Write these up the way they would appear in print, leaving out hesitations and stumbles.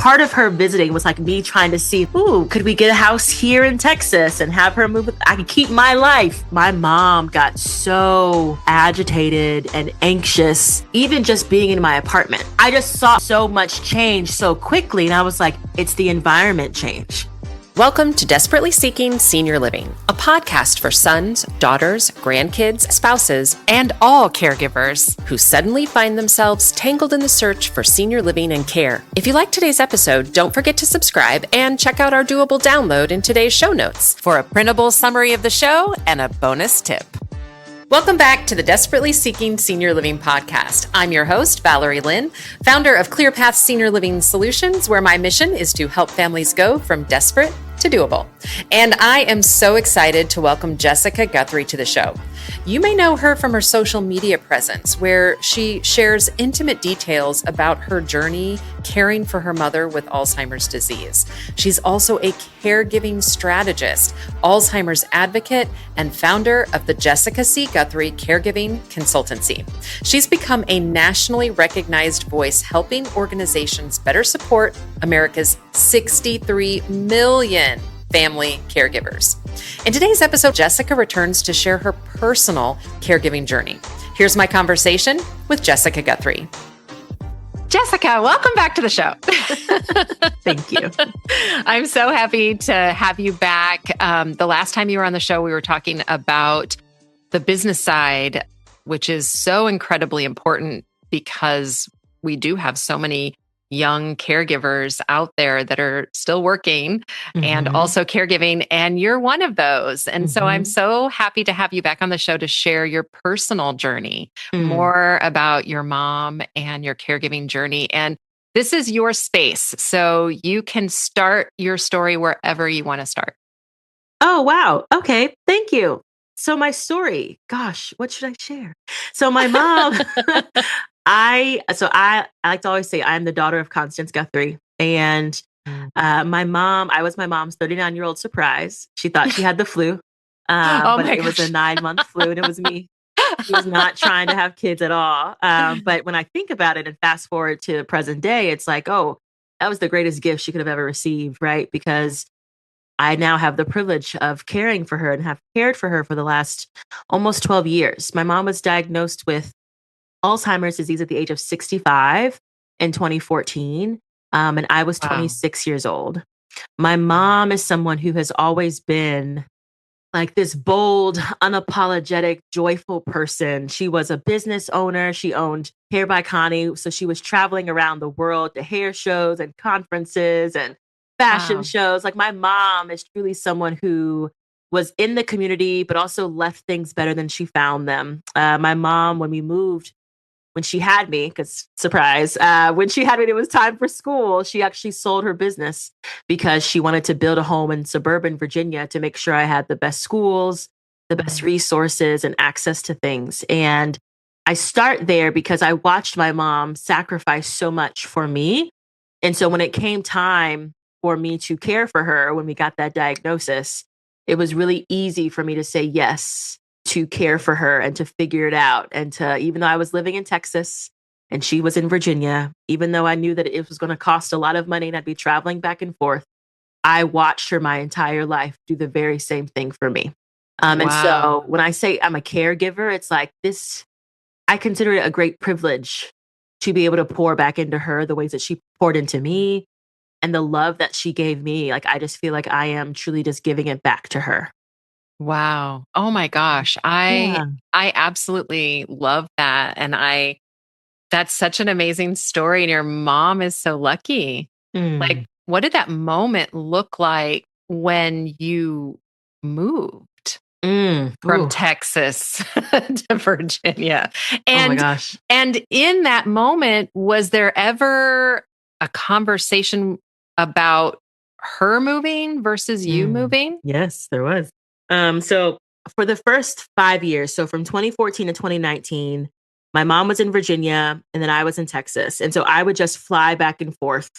part of her visiting was like me trying to see, ooh, could we get a house here in Texas and have her move? I could keep my life. My mom got so agitated and anxious, even just being in my apartment. I just saw so much change so quickly. And I was like, it's the environment change. Welcome to Desperately Seeking Senior Living, a podcast for sons, daughters, grandkids, spouses, and all caregivers who suddenly find themselves tangled in the search for senior living and care. If you like today's episode, don't forget to subscribe and check out our doable download in today's show notes for a printable summary of the show and a bonus tip. Welcome back to the Desperately Seeking Senior Living podcast. I'm your host, Valerie Lynn, founder of ClearPath Senior Living Solutions, where my mission is to help families go from desperate to doable. And I am so excited to welcome Jessica Guthrie to the show. You may know her from her social media presence, where she shares intimate details about her journey caring for her mother with Alzheimer's disease. She's also a caregiving strategist, Alzheimer's advocate, and founder of the Jessica C. Guthrie Caregiving Consultancy. She's become a nationally recognized voice helping organizations better support America's 63 million family caregivers. In today's episode, Jessica returns to share her personal caregiving journey. Here's my conversation with Jessica Guthrie. Jessica, welcome back to the show. Thank you. I'm so happy to have you back. The last time you were on the show, we were talking about the business side, which is so incredibly important because we do have so many young caregivers out there that are still working and also caregiving, and you're one of those. And so I'm so happy to have you back on the show to share your personal journey, more about your mom and your caregiving journey. And this is your space, so you can start your story wherever you want to start. Oh, wow. Okay. Thank you. So my story, gosh, what should I share? So my mom, I like to always say I'm the daughter of Constance Guthrie. And my mom, I was my mom's 39-year-old surprise. She thought she had the flu, but it was a 9-month flu and it was me. She was not trying to have kids at all. But when I think about it and fast forward to present day, it's like, oh, that was the greatest gift she could have ever received, right? Because I now have the privilege of caring for her and have cared for her for the last almost 12 years. My mom was diagnosed with Alzheimer's disease at the age of 65 in 2014, and I was 26 years old. My mom is someone who has always been like this bold, unapologetic, joyful person. She was a business owner. She owned Hair by Connie, so she was traveling around the world to hair shows and conferences and fashion shows. Like my mom is truly someone who was in the community, but also left things better than she found them. My mom, when we moved, when she had me, because surprise, when she had me, it was time for school. She actually sold her business because she wanted to build a home in suburban Virginia to make sure I had the best schools, the best resources, and access to things. And I start there because I watched my mom sacrifice so much for me. And so when it came time for me to care for her, when we got that diagnosis, it was really easy for me to say yes to care for her and to figure it out. And to, even though I was living in Texas and she was in Virginia, even though I knew that it was going to cost a lot of money and I'd be traveling back and forth, I watched her my entire life do the very same thing for me. And so when I say I'm a caregiver, it's like this, I consider it a great privilege to be able to pour back into her the ways that she poured into me and the love that she gave me. Like, I just feel like I am truly just giving it back to her. Wow. Oh my gosh. I absolutely love that. And that's such an amazing story. And your mom is so lucky. Like, what did that moment look like when you moved from Texas to Virginia? And, oh my gosh. And in that moment, was there ever a conversation about her moving versus you moving? Yes, there was. So for the first 5 years, so from 2014 to 2019, my mom was in Virginia and then I was in Texas. And so I would just fly back and forth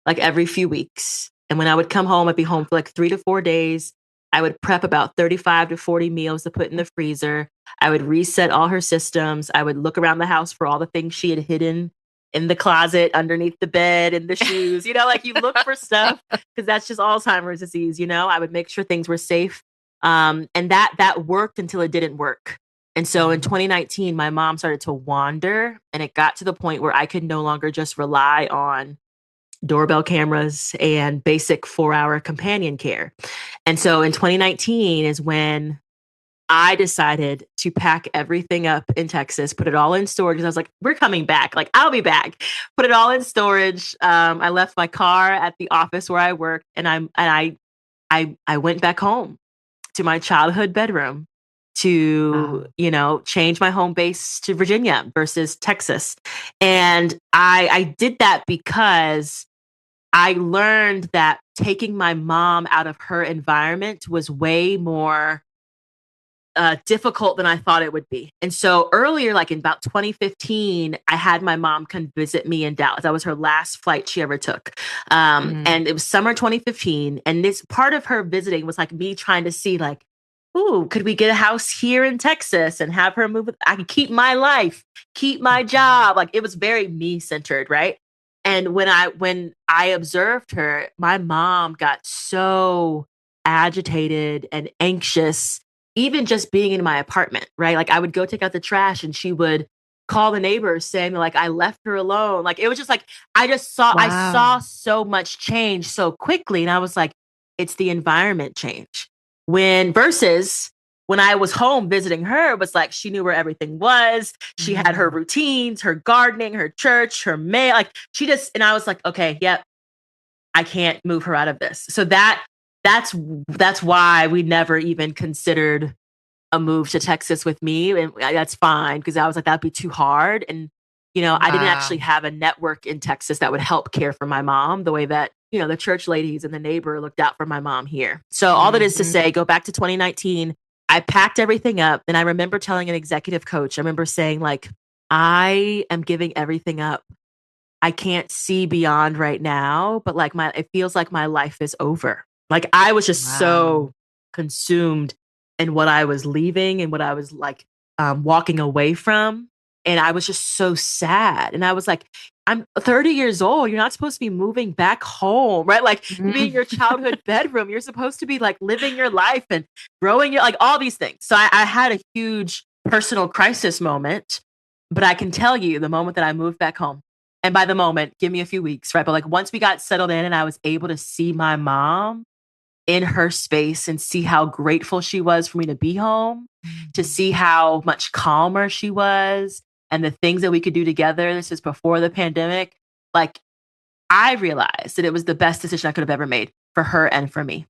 like every few weeks. And when I would come home, I'd be home for like 3 to 4 days. I would prep about 35 to 40 meals to put in the freezer. I would reset all her systems. I would look around the house for all the things she had hidden in the closet, underneath the bed, in the shoes, like you look for stuff because that's just Alzheimer's disease. I would make sure things were safe. And that worked until it didn't work. And so in 2019, my mom started to wander, and it got to the point where I could no longer just rely on doorbell cameras and basic 4-hour companion care. And so in 2019 is when I decided to pack everything up in Texas, put it all in storage. I was like, we're coming back. Like, I'll be back. Put it all in storage. I left my car at the office where I work, and I went back home to my childhood bedroom to, change my home base to Virginia versus Texas. And I did that because I learned that taking my mom out of her environment was way more difficult than I thought it would be. And so earlier, like in about 2015, I had my mom come visit me in Dallas. That was her last flight she ever took. And it was summer 2015. And this part of her visiting was like me trying to see like, ooh, could we get a house here in Texas and have her move? I could keep my life, keep my job. Like it was very me centered, right? And when I observed her, my mom got so agitated and anxious, even just being in my apartment, right? Like I would go take out the trash and she would call the neighbors saying like I left her alone. Like it was just like I saw so much change so quickly. And I was like, it's the environment change. Versus when I was home visiting her, it was like she knew where everything was. She had her routines, her gardening, her church, her mail. Like and I was like, okay, yep, I can't move her out of this. So that's why we never even considered a move to Texas with me. And that's fine because I was like, that'd be too hard. And, I didn't actually have a network in Texas that would help care for my mom the way that, the church ladies and the neighbor looked out for my mom here. So all that is to say, go back to 2019, I packed everything up. And I remember telling an executive coach, I remember saying like, I am giving everything up. I can't see beyond right now, but like it feels like my life is over. Like I was just so consumed in what I was leaving and what I was like walking away from. And I was just so sad. And I was like, I'm 30 years old. You're not supposed to be moving back home, right? Like be in your childhood bedroom. You're supposed to be like living your life and growing your, like all these things. So I had a huge personal crisis moment, but I can tell you the moment that I moved back home, and by the moment, give me a few weeks, right? But like once we got settled in and I was able to see my mom in her space and see how grateful she was for me to be home, to see how much calmer she was and the things that we could do together. This is before the pandemic. Like I realized that it was the best decision I could have ever made for her and for me,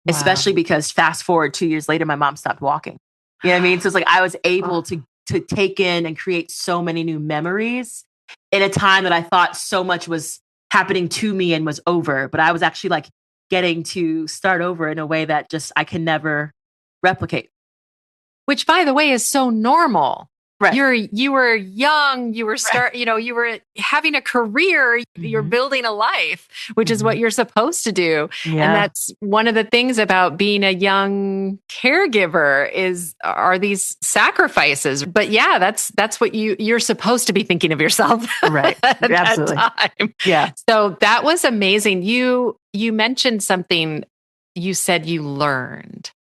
especially because fast forward 2 years later, my mom stopped walking. You know what I mean? So it's like I was able to take in and create so many new memories in a time that I thought so much was happening to me and was over. But I was actually like getting to start over in a way that just I can never replicate. Which, by the way, is so normal. Right. You were young, you were you were having a career, you're building a life, which is what you're supposed to do. Yeah. And that's one of the things about being a young caregiver are these sacrifices. But yeah, that's what you're supposed to be thinking of yourself. Right. at Absolutely. that time. Yeah. So that was amazing. You mentioned something you said you learned.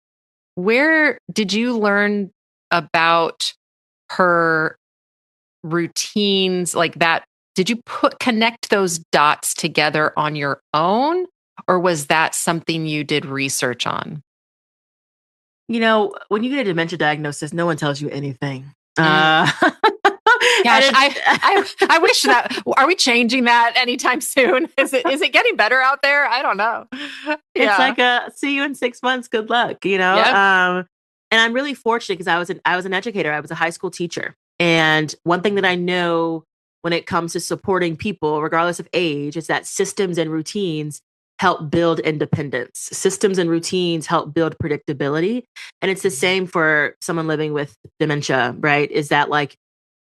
Where did you learn about her routines like that? Did you connect those dots together on your own, or was that something you did research on? When you get a dementia diagnosis, no one tells you anything. Gosh, I wish that. Are we changing that anytime soon? Is it getting better out there? I don't know. It's like see you in 6 months. Good luck. Yep. And I'm really fortunate because I was an educator. I was a high school teacher. And one thing that I know when it comes to supporting people, regardless of age, is that systems and routines help build independence. Systems and routines help build predictability. And it's the same for someone living with dementia, right? Is that like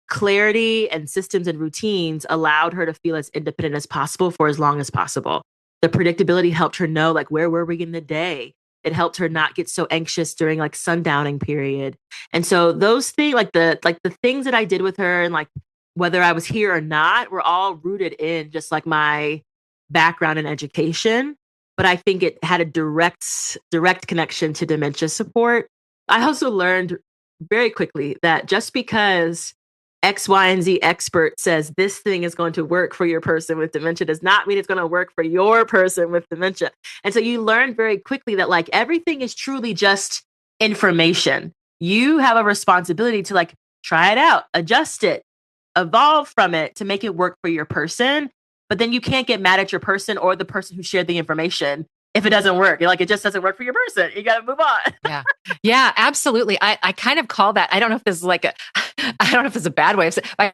clarity and systems and routines allowed her to feel as independent as possible for as long as possible. The predictability helped her know like where were we in the day? It helped her not get so anxious during like sundowning period. And so those things, like the things that I did with her and like whether I was here or not, were all rooted in just like my background in education. But I think it had a direct connection to dementia support. I also learned very quickly that just because X, Y, and Z expert says this thing is going to work for your person with dementia does not mean it's going to work for your person with dementia. And so you learn very quickly that like everything is truly just information. You have a responsibility to like try it out, adjust it, evolve from it to make it work for your person. But then you can't get mad at your person or the person who shared the information if it doesn't work. You're like, it just doesn't work for your person. You got to move on. Yeah. Yeah, absolutely. I kind of call that, I don't know if this is like I don't know if it's a bad way of saying, I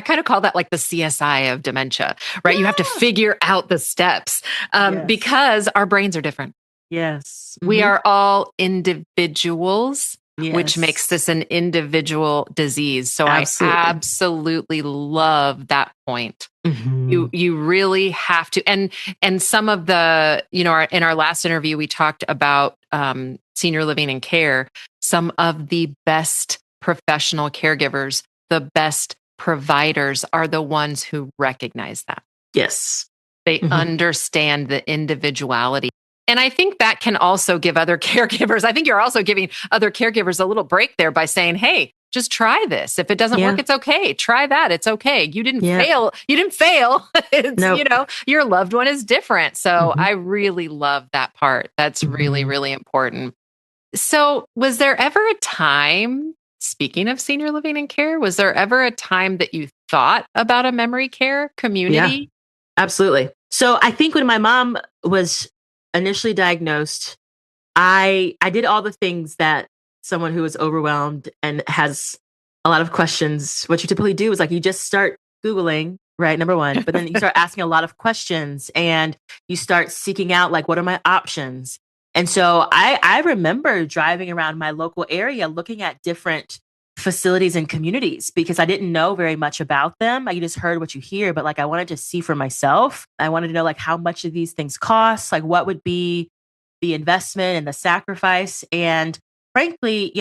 kind of call that like the CSI of dementia, right? You have to figure out the steps because our brains are different. Yes. We are all individuals, which Yes. makes this an individual disease. So Absolutely. I absolutely love that point. Mhm. You really have to, and some of the, in our last interview, we talked about senior living and care. Some of the best professional caregivers, the best providers are the ones who recognize that. Yes. They understand the individuality. And I think that can also give other caregivers, I think you're also giving other caregivers a little break there by saying, hey, just try this. If it doesn't work, it's okay. Try that. It's okay. You didn't fail. You didn't fail. It's, your loved one is different. So I really love that part. That's really, really important. So was there ever a time, speaking of senior living and care, was there ever a time that you thought about a memory care community? Yeah, absolutely. So I think when my mom was initially diagnosed, I did all the things that someone who is overwhelmed and has a lot of questions, what you typically do is like you just start Googling, right? Number one, but then you start asking a lot of questions and you start seeking out like, what are my options? And so I remember driving around my local area looking at different facilities and communities because I didn't know very much about them. I just heard what you hear, but like I wanted to see for myself. I wanted to know like how much of these things cost, like what would be the investment and the sacrifice. And frankly,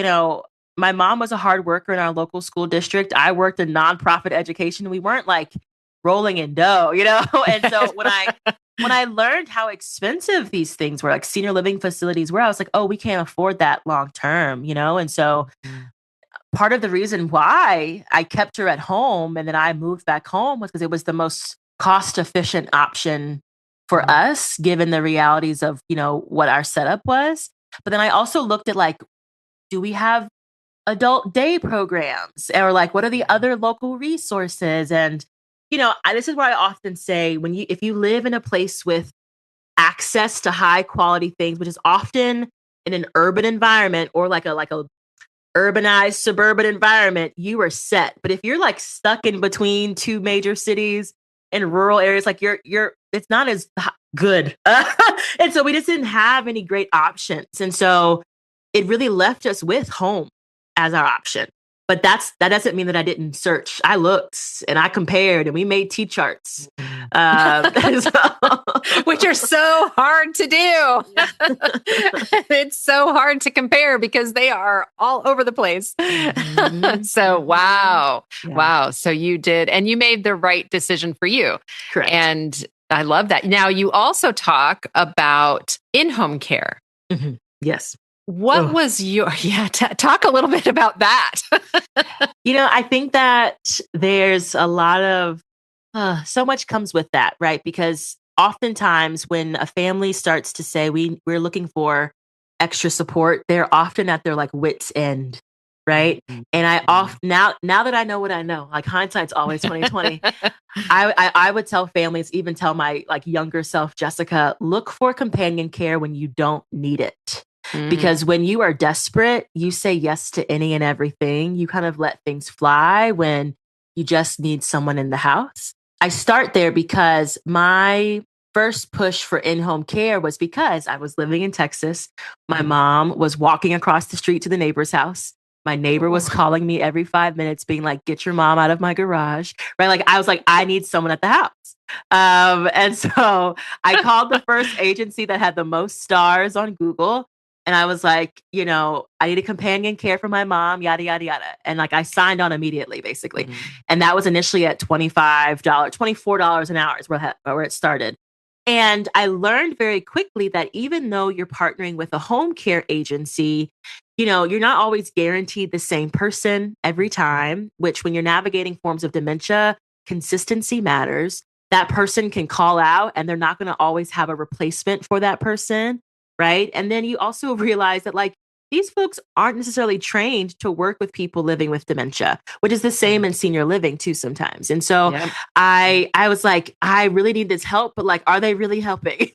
my mom was a hard worker in our local school district. I worked in nonprofit education. We weren't like rolling in dough, And so when I learned how expensive these things were, like senior living facilities were, I was like, oh, we can't afford that long term, And so part of the reason why I kept her at home and then I moved back home was because it was the most cost efficient option for us, given the realities of, what our setup was. But then I also looked at like, do we have adult day programs or like, what are the other local resources? And, this is where I often say if you live in a place with access to high quality things, which is often in an urban environment or like a urbanized suburban environment, you are set. But if you're like stuck in between two major cities in rural areas, like it's not as good. And so we just didn't have any great options. And so it really left us with home as our option. But that doesn't mean that I didn't search. I looked and I compared and we made T-charts. Which are so hard to do. It's so hard to compare because they are all over the place. So, wow. Yeah. Wow. So you did, and you made the right decision for you. Correct. And I love that. Now, you also talk about in-home care. Yes. What was talk a little bit about that. I think that there's a lot of, so much comes with that, right? Because oftentimes when a family starts to say we're looking for extra support, they're often at their like wit's end, right? And now that I know what I know, like hindsight's always 2020. I would tell families, even tell my like younger self, Jessica, look for companion care when you don't need it. Because when you are desperate, you say yes to any and everything. You kind of let things fly when you just need someone in the house. I start there because my first push for in-home care was because I was living in Texas. My mom was walking across the street to the neighbor's house. My neighbor was calling me every 5 minutes being like, get your mom out of my garage, right? Like I was like, I need someone at the house. And so I called the first agency that had the most stars on Google. And I was like, I need a companion care for my mom, yada, yada, yada. And like I signed on immediately, basically. And that was initially at $24 an hour is where it started. And I learned very quickly that even though you're partnering with a home care agency, you're not always guaranteed the same person every time, which when you're navigating forms of dementia, consistency matters. That person can call out and they're not going to always have a replacement for that person. Right. And then you also realize that like these folks aren't necessarily trained to work with people living with dementia, which is the same in senior living too sometimes. And so Yep. I was like, I really need this help, but like, are they really helping?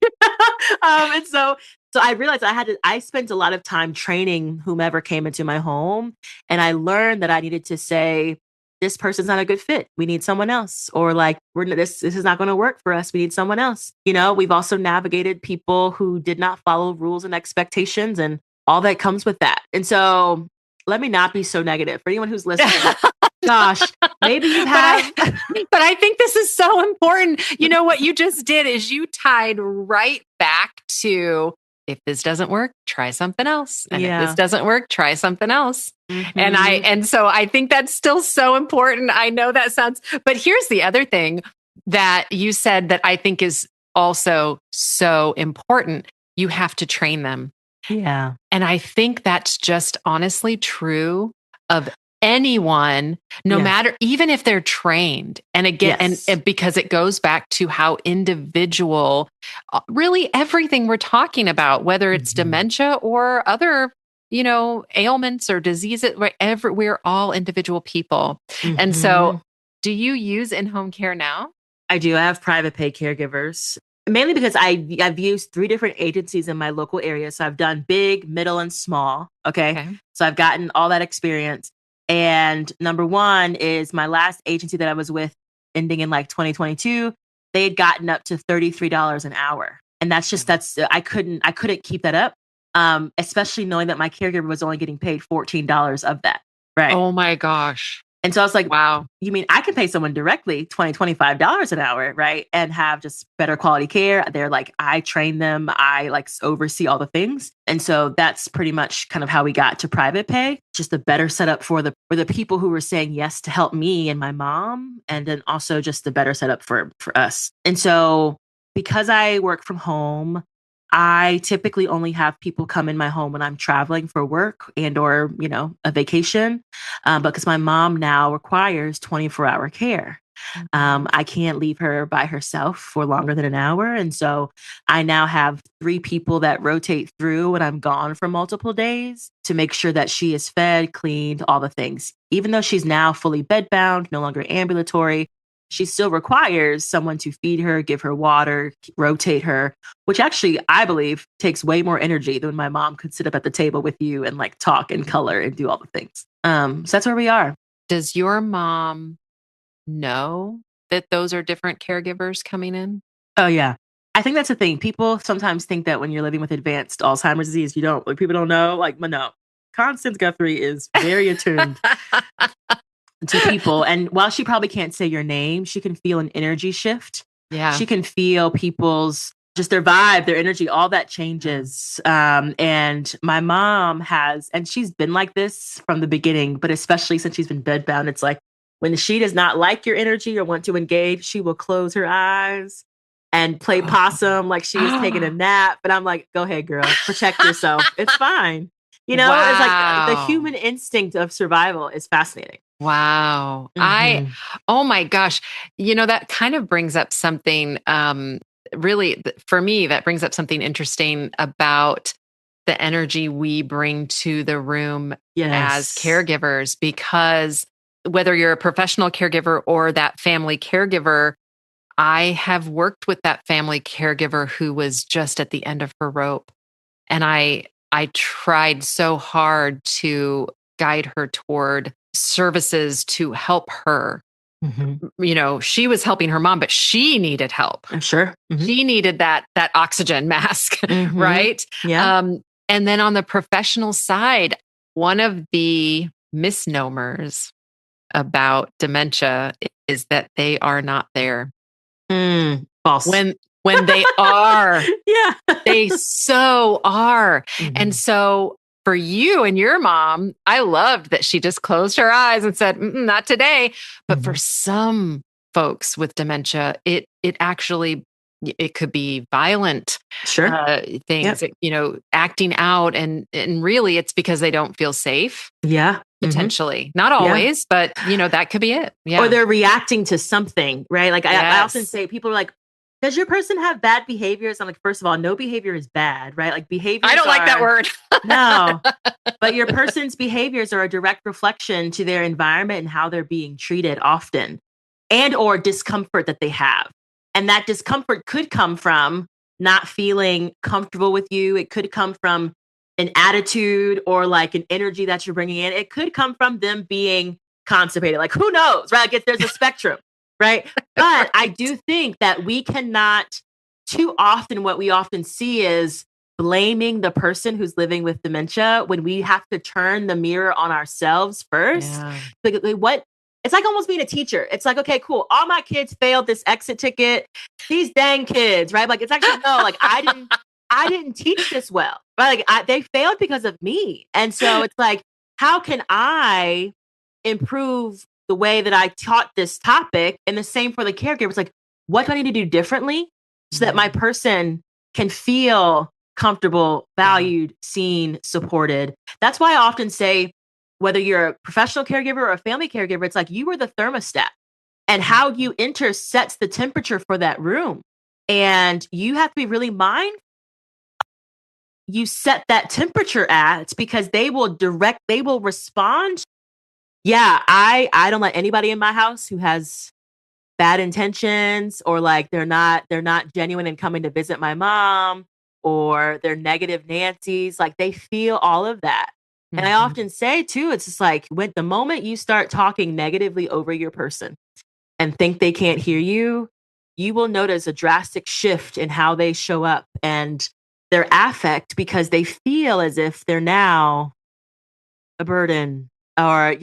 And so I realized I spent a lot of time training whomever came into my home. And I learned that I needed to say, this person's not a good fit. We need someone else. Or like, this is not going to work for us. We need someone else. We've also navigated people who did not follow rules and expectations and all that comes with that. And so let me not be so negative for anyone who's listening. Gosh, maybe you have. But I think this is so important. What you just did is you tied right back to, if this doesn't work, try something else. And if this doesn't work, try something else. And so I think that's still so important. I know that sounds, but here's the other thing that you said that I think is also so important. You have to train them. Yeah. And I think that's just honestly true of anyone, no matter, even if they're trained. And again, and because it goes back to how individual, really everything we're talking about, whether it's dementia or other, ailments or diseases, we're all individual people. And so do you use in-home care now? I do. I have private pay caregivers. Mainly because I've used 3 different agencies in my local area. So I've done big, middle, and small. Okay. So I've gotten all that experience. And number one is my last agency that I was with ending in like 2022, they had gotten up to $33 an hour. And I couldn't keep that up. Especially knowing that my caregiver was only getting paid $14 of that. Right. Oh my gosh. And so I was like, wow, you mean I can pay someone directly $25 an hour, right? And have just better quality care. They're like, I train them. I like oversee all the things. And so that's pretty much kind of how we got to private pay, just a better setup for the people who were saying yes to help me and my mom. And then also just the better setup for us. And so because I work from home, I typically only have people come in my home when I'm traveling for work and or, a vacation, because my mom now requires 24-hour care. I can't leave her by herself for longer than an hour. And so I now have 3 people that rotate through when I'm gone for multiple days to make sure that she is fed, cleaned, all the things. Even though she's now fully bedbound, no longer ambulatory, she still requires someone to feed her, give her water, rotate her, which actually I believe takes way more energy than my mom could sit up at the table with you and like talk and color and do all the things. So that's where we are. Does your mom know that those are different caregivers coming in? Oh, yeah. I think that's the thing. People sometimes think that when you're living with advanced Alzheimer's disease, people don't know. Like, no. Constance Guthrie is very attuned to people. And while she probably can't say your name, she can feel an energy shift. Yeah. She can feel people's, just their vibe, their energy, all that changes. And my mom has, and she's been like this from the beginning, but especially since she's been bedbound, it's like when she does not like your energy or want to engage, she will close her eyes and play possum like she is taking a nap. But I'm like, go ahead, girl, protect yourself. It's fine. It's like the human instinct of survival is fascinating. Wow. Oh my gosh. That kind of brings up something, really, for me, that brings up something interesting about the energy we bring to the room as caregivers, because whether you're a professional caregiver or that family caregiver, I have worked with that family caregiver who was just at the end of her rope. And I tried so hard to guide her toward services to help her. She was helping her mom, but she needed help. Sure. She needed that oxygen mask, right? Yeah. And then on the professional side, one of the misnomers about dementia is that they are not there. False. when they are. Yeah. They so are. And so for you and your mom, I loved that she just closed her eyes and said, not today. But for some folks with dementia, it actually, it could be violent things, acting out. And really it's because they don't feel safe. Yeah. Potentially. Not always, but that could be it. Yeah. Or they're reacting to something, right? Like I often say, people are like, does your person have bad behaviors? I'm like, first of all, no behavior is bad, right? Like behaviors I don't like that word. No, but your person's behaviors are a direct reflection to their environment and how they're being treated often, and or discomfort that they have. And that discomfort could come from not feeling comfortable with you. It could come from an attitude or like an energy that you're bringing in. It could come from them being constipated. Like, who knows, right? Like, there's a spectrum, right? But I do think that we cannot, too often, what we often see is blaming the person who's living with dementia when we have to turn the mirror on ourselves first. Yeah. What? It's like almost being a teacher. It's like, okay, cool. All my kids failed this exit ticket. These dang kids, right? Like, it's actually, no, like I didn't teach this well, right? Like they failed because of me. And so it's like, how can I improve the way that I taught this topic? And the same for the caregiver. It's like, what do I need to do differently so that my person can feel comfortable, valued, seen, supported? That's why I often say, whether you're a professional caregiver or a family caregiver, it's like you are the thermostat, and how you enter sets the temperature for that room. And you have to be really mindful you set that temperature at, because they will respond. Yeah, I don't let anybody in my house who has bad intentions, or like they're not genuine in coming to visit my mom, or they're negative Nancy's. Like, they feel all of that. And I often say too, it's just like, when the moment you start talking negatively over your person and think they can't hear you, you will notice a drastic shift in how they show up and their affect, because they feel as if they're now a burden, or,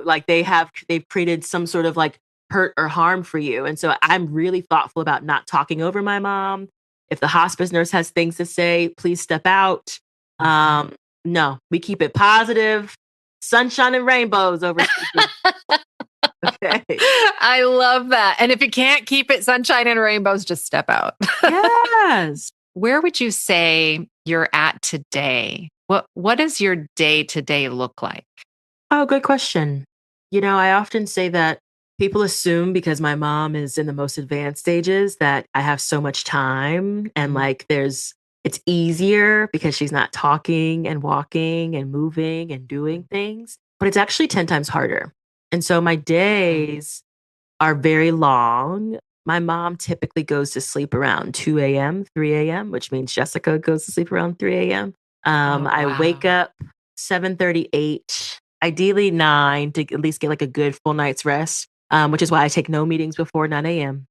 like they've created some sort of like hurt or harm for you. And so I'm really thoughtful about not talking over my mom. If the hospice nurse has things to say, please step out. No, we keep it positive, sunshine and rainbows over. Okay. I love that. And if you can't keep it sunshine and rainbows, just step out. Yes. Where would you say you're at today? What does your day-to-day look like? Oh, good question. I often say that people assume, because my mom is in the most advanced stages, that I have so much time, and like it's easier because she's not talking and walking and moving and doing things, but it's actually 10 times harder. And so my days are very long. My mom typically goes to sleep around 2 a.m., 3 a.m., which means Jessica goes to sleep around 3 a.m. I wake up 7:38, ideally 9, to at least get like a good full night's rest, which is why I take no meetings before 9 a.m.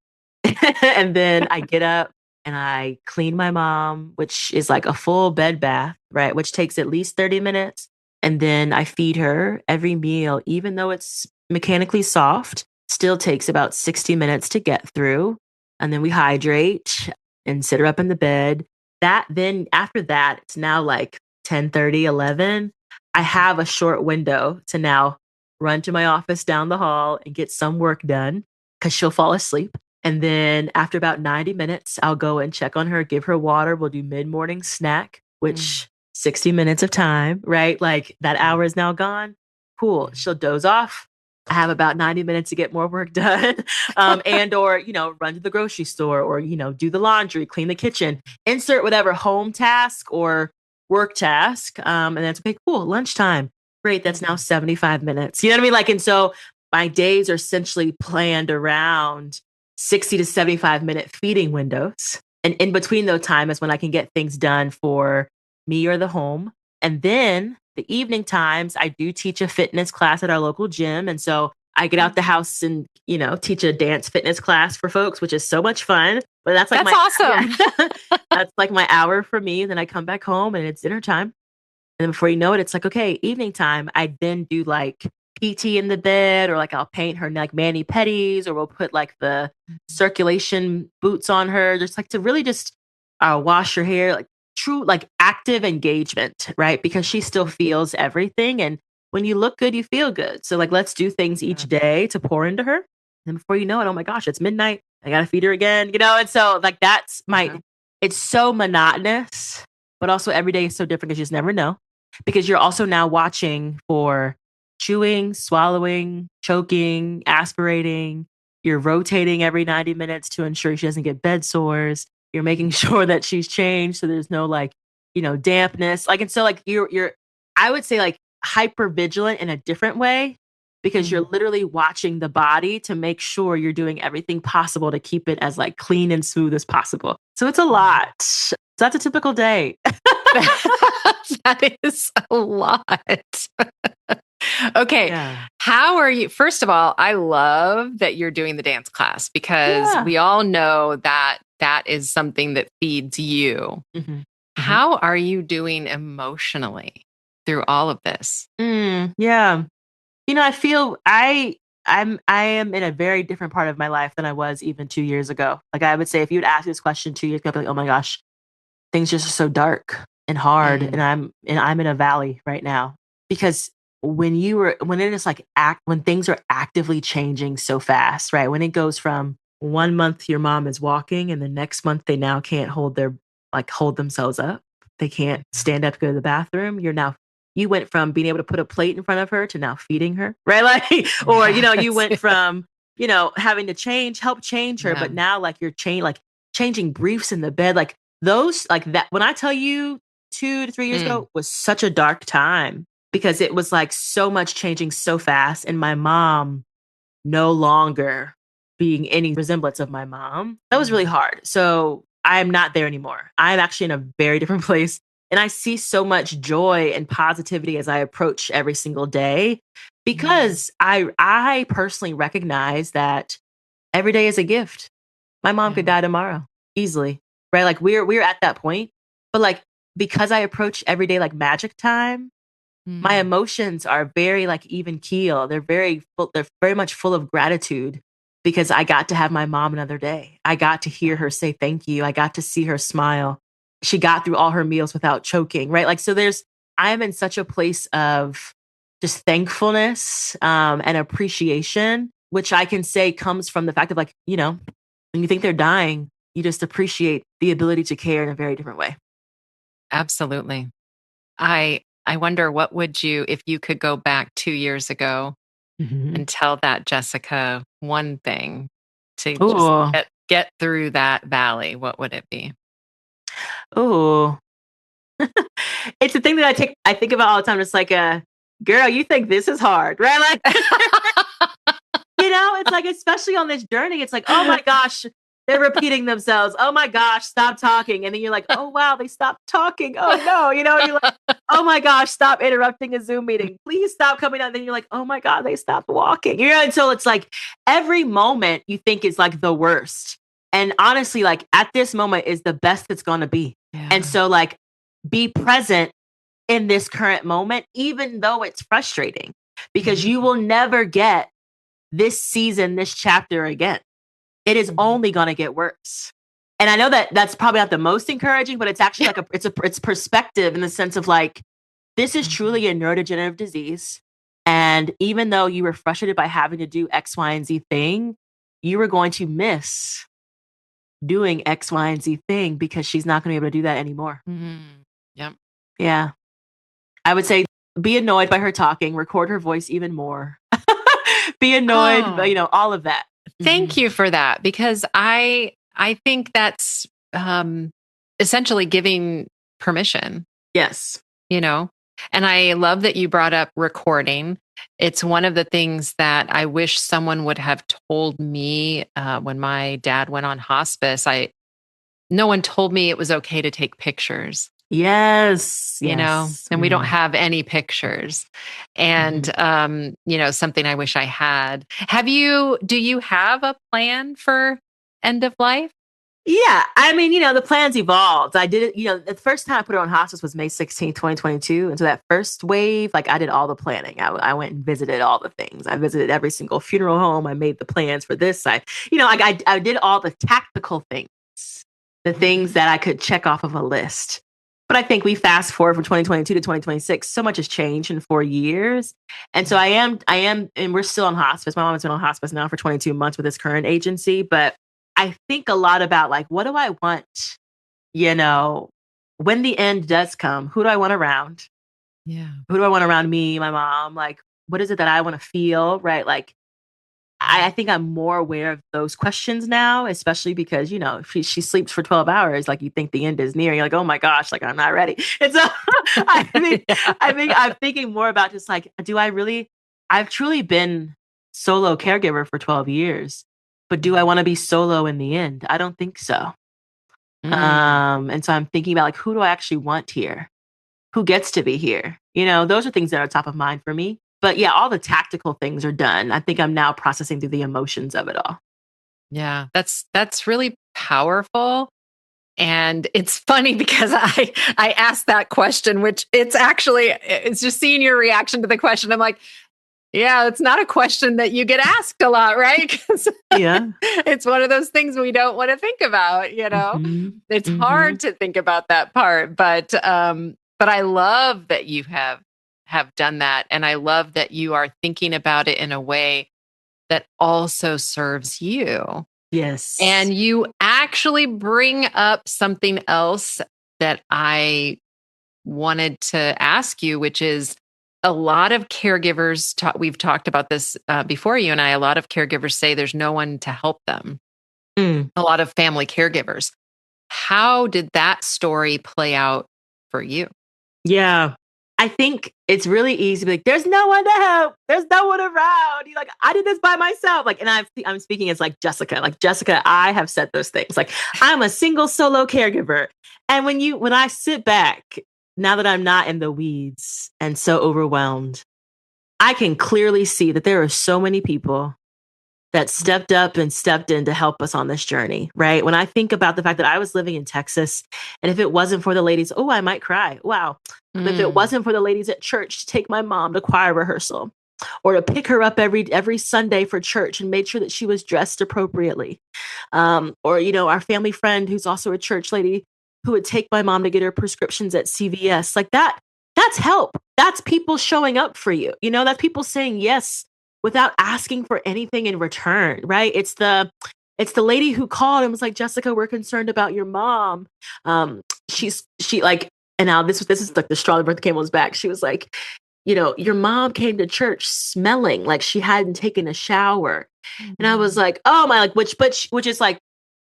And then I get up and I clean my mom, which is like a full bed bath, right? Which takes at least 30 minutes. And then I feed her. Every meal, even though it's mechanically soft, still takes about 60 minutes to get through. And then we hydrate and sit her up in the bed. Then after that, it's now like 10:30, 11. I have a short window to now run to my office down the hall and get some work done, because she'll fall asleep. And then after about 90 minutes, I'll go and check on her, give her water. We'll do mid-morning snack, which 60 minutes of time, right? Like, that hour is now gone. Cool. She'll doze off. I have about 90 minutes to get more work done. And or, run to the grocery store, or, do the laundry, clean the kitchen, insert whatever home task or work task. And that's okay, cool. Lunchtime. Great. That's now 75 minutes. You know what I mean? Like, and so my days are essentially planned around 60 to 75-minute feeding windows. And in between those time is when I can get things done for me or the home. And then the evening times, I do teach a fitness class at our local gym. And so I get out the house and, teach a dance fitness class for folks, which is so much fun. But that's awesome. Yeah. That's like my hour for me. Then I come back home and it's dinner time. And then before you know it, it's like, okay, evening time. I then do like PT in the bed, or like I'll paint her like mani pedis, or we'll put like the circulation boots on her, just like to really just wash her hair, like true like active engagement, right? Because she still feels everything, and when you look good, you feel good. So like let's do things each day to pour into her, and before you know it, oh my gosh, it's midnight. I gotta feed her again, and so like that's my. It's so monotonous, but also every day is so different because you just never know. Because you're also now watching for chewing, swallowing, choking, aspirating. You're rotating every 90 minutes to ensure she doesn't get bed sores. You're making sure that she's changed so there's no like, dampness. Like, and so like you're I would say like hyper vigilant in a different way because you're literally watching the body to make sure you're doing everything possible to keep it as like clean and smooth as possible. So it's a lot. So that's a typical day. That is a lot. Okay. Yeah. How are you? First of all, I love that you're doing the dance class because we all know that that is something that feeds you. How are you doing emotionally through all of this? Yeah. I feel I am in a very different part of my life than I was even 2 years ago. Like I would say if you'd ask this question 2 years ago, I'd be like, oh my gosh, things just are so dark and hard. And I'm in a valley right now. Because when it is like when things are actively changing so fast, right? When it goes from 1 month your mom is walking and the next month they now can't hold themselves up. They can't stand up to go to the bathroom. You went from being able to put a plate in front of her to now feeding her, right? Like, or, you went from, having to help change her, but now like you're changing briefs in the bed, like those, like that. When I tell you 2 to 3 years ago was such a dark time because it was like so much changing so fast. And my mom no longer being any resemblance of my mom, that was really hard. So I'm not there anymore. I'm actually in a very different place. And I see so much joy and positivity as I approach every single day because I personally recognize that every day is a gift. My mom could die tomorrow easily, right? Like we're at that point, but like because I approach every day like magic time, my emotions are very like even keel. They're very full, they're very much full of gratitude because I got to have my mom another day. I got to hear her say thank you. I got to see her smile. She got through all her meals without choking, right? Like so I am in such a place of just thankfulness and appreciation, which I can say comes from the fact of like, when you think they're dying, you just appreciate the ability to care in a very different way. Absolutely. I wonder what would you, if you could go back 2 years ago and tell that Jessica one thing to just get through that valley, what would it be? Oh, it's a thing that I think about all the time. It's like girl, you think this is hard, right? Like, it's like, especially on this journey, it's like, oh my gosh, they're repeating themselves. Oh my gosh, stop talking. And then you're like, oh wow, they stopped talking. Oh no, you're like, oh my gosh, stop interrupting a Zoom meeting. Please stop coming out. And then you're like, oh my God, they stopped walking. Until it's like every moment you think is like the worst. And honestly, like at this moment is the best it's going to be. Yeah. And so like be present in this current moment, even though it's frustrating, because you will never get this season, this chapter again. It is only going to get worse. And I know that that's probably not the most encouraging, but it's actually like it's perspective in the sense of like, this is truly a neurodegenerative disease. And even though you were frustrated by having to do X, Y, and Z thing, you were going to miss doing X, Y, and Z thing because she's not going to be able to do that anymore. Yep. Yeah. I would say be annoyed by her talking, record her voice even more. Be annoyed, all of that. Thank you for that, because I think that's essentially giving permission. Yes. And I love that you brought up recording. It's one of the things that I wish someone would have told me when my dad went on hospice. No one told me it was okay to take pictures. Yes. And we don't have any pictures. And, something I wish I had. Do you have a plan for end of life? Yeah, I mean, the plans evolved. I did it, the first time I put her on hospice was May 16th, 2022. And so that first wave, like I did all the planning. I went and visited all the things. I visited every single funeral home. I made the plans for this. I did all the tactical things, the things that I could check off of a list. But I think we fast forward from 2022 to 2026, so much has changed in 4 years. And so and we're still on hospice. My mom's been on hospice now for 22 months with this current agency. But I think a lot about like, what do I want? You know, when the end does come, who do I want around? Yeah. Who do I want around me, my mom? Like, what is it that I want to feel? Right. Like, I think I'm more aware of those questions now, especially because, if she sleeps for 12 hours, like you think the end is near. You're like, oh my gosh, like I'm not ready. And so I think I'm thinking more about just like, I've truly been solo caregiver for 12 years, but do I want to be solo in the end? I don't think so. Mm. And so I'm thinking about like, who do I actually want here? Who gets to be here? Those are things that are top of mind for me. But yeah, all the tactical things are done. I think I'm now processing through the emotions of it all. Yeah, that's really powerful. And it's funny because I asked that question, which it's just seeing your reaction to the question. I'm like, yeah, it's not a question that you get asked a lot, right? 'Cause Yeah. it's one of those things we don't want to think about, Hmm. It's Hmm. hard to think about that part, but I love that you have done that, and I love that you are thinking about it in a way that also serves you. Yes. And you actually bring up something else that I wanted to ask you, which is a lot of caregivers, we've talked about this before, you and I, a lot of caregivers say there's no one to help them, Mm. a lot of family caregivers. How did that story play out for you? Yeah. I think it's really easy to be like, there's no one to help. There's no one around. You're like, I did this by myself. Like, and I'm speaking as like Jessica. Like Jessica, I have said those things. Like, I'm a single solo caregiver. And when I sit back, now that I'm not in the weeds and so overwhelmed, I can clearly see that there are so many people that stepped up and stepped in to help us on this journey, right? When I think about the fact that I was living in Texas, and if it wasn't for the ladies, oh, I might cry. Wow. If it Mm. wasn't for the ladies at church to take my mom to choir rehearsal or to pick her up every Sunday for church and made sure that she was dressed appropriately. Or, our family friend who's also a church lady who would take my mom to get her prescriptions at CVS, like that's help. That's people showing up for you. That's people saying yes without asking for anything in return, right? It's the lady who called and was like, Jessica, we're concerned about your mom. She like, and now this is like the straw that broke the camel's back. She was like, your mom came to church smelling like she hadn't taken a shower. And I was Mm. like, oh my, like, which is like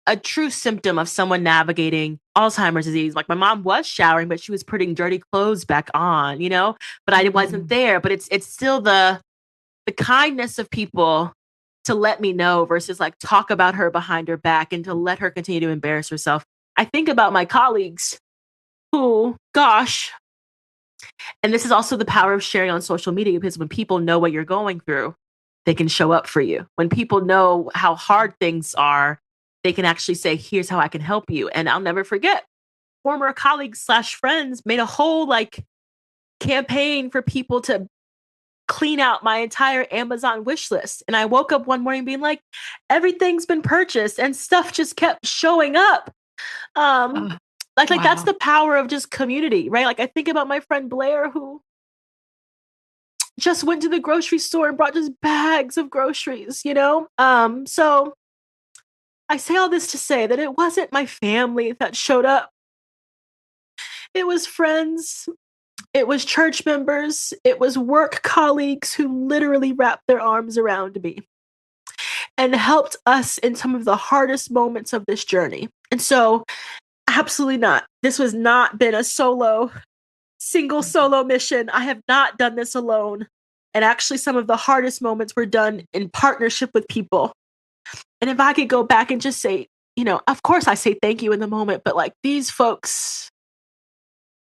a true symptom of someone navigating Alzheimer's disease. Like my mom was showering, but she was putting dirty clothes back on, but I wasn't Mm. there. But it's still the kindness of people to let me know versus like talk about her behind her back and to let her continue to embarrass herself. I think about my colleagues who, gosh, and this is also the power of sharing on social media because when people know what you're going through, they can show up for you. When people know how hard things are, they can actually say, here's how I can help you. And I'll never forget, former colleagues slash friends made a whole like campaign for people to clean out my entire Amazon wish list. And I woke up one morning being like, everything's been purchased and stuff just kept showing up. Um, Oh, like that's wow. the power of just community, right? Like I think about my friend Blair who just went to the grocery store and brought just bags of groceries. So I say all this to say that it wasn't my family that showed up. It was friends, it was church members, it was work colleagues who literally wrapped their arms around me and helped us in some of the hardest moments of this journey. And so, absolutely not. This has not been a single solo mission. I have not done this alone. And actually, some of the hardest moments were done in partnership with people. And if I could go back and just say, of course I say thank you in the moment, but like these folks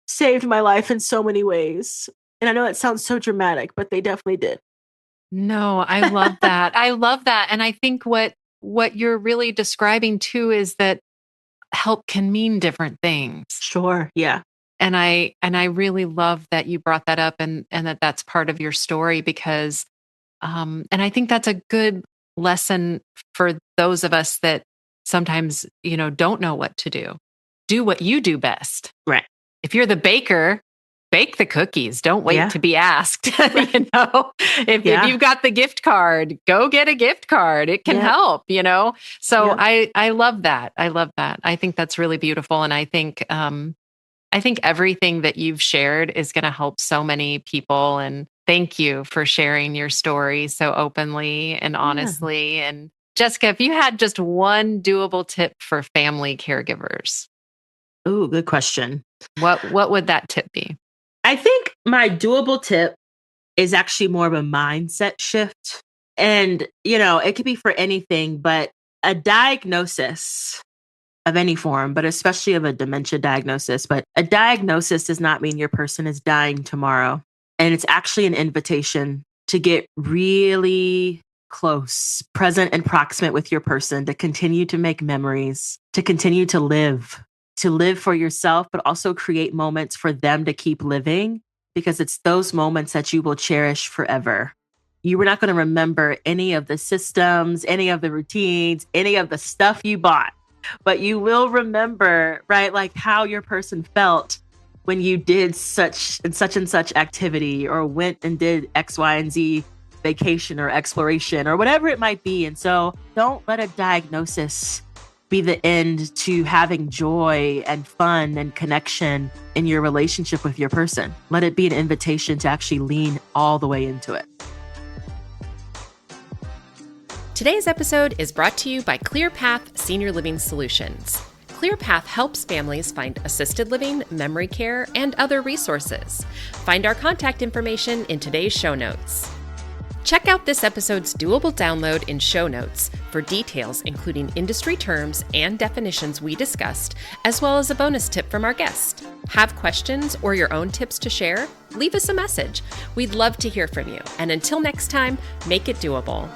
saved my life in so many ways. And I know that sounds so dramatic, but they definitely did. No, I love that. I love that. And I think what you're really describing too is that help can mean different things. Sure. Yeah. And I really love that you brought that up and that that's part of your story because and I think that's a good lesson for those of us that sometimes, don't know what to do. Do what you do best. Right. If you're the baker, bake the cookies. Don't wait Yeah. to be asked. If Yeah. you've got the gift card, go get a gift card. It can Yeah. help, So Yeah. I love that. I love that. I think that's really beautiful. And I think everything that you've shared is going to help so many people. And thank you for sharing your story so openly and honestly. And Jessica, if you had just one doable tip for family caregivers, Ooh, good question. what would that tip be? I think my doable tip is actually more of a mindset shift. And, it could be for anything, but a diagnosis of any form, but especially of a dementia diagnosis. But a diagnosis does not mean your person is dying tomorrow. And it's actually an invitation to get really close, present and proximate with your person, to continue to make memories, to continue to live for yourself, but also create moments for them to keep living, because it's those moments that you will cherish forever. You were not going to remember any of the systems, any of the routines, any of the stuff you bought, but you will remember, right? Like how your person felt when you did such and such activity, or went and did X, Y, and Z vacation or exploration or whatever it might be. And so don't let a diagnosis be the end to having joy and fun and connection in your relationship with your person. Let it be an invitation to actually lean all the way into it. Today's episode is brought to you by ClearPath Senior Living Solutions. ClearPath helps families find assisted living, memory care, and other resources. Find our contact information in today's show notes. Check out this episode's doable download in show notes for details, including industry terms and definitions we discussed, as well as a bonus tip from our guest. Have questions or your own tips to share? Leave us a message. We'd love to hear from you. And until next time, make it doable.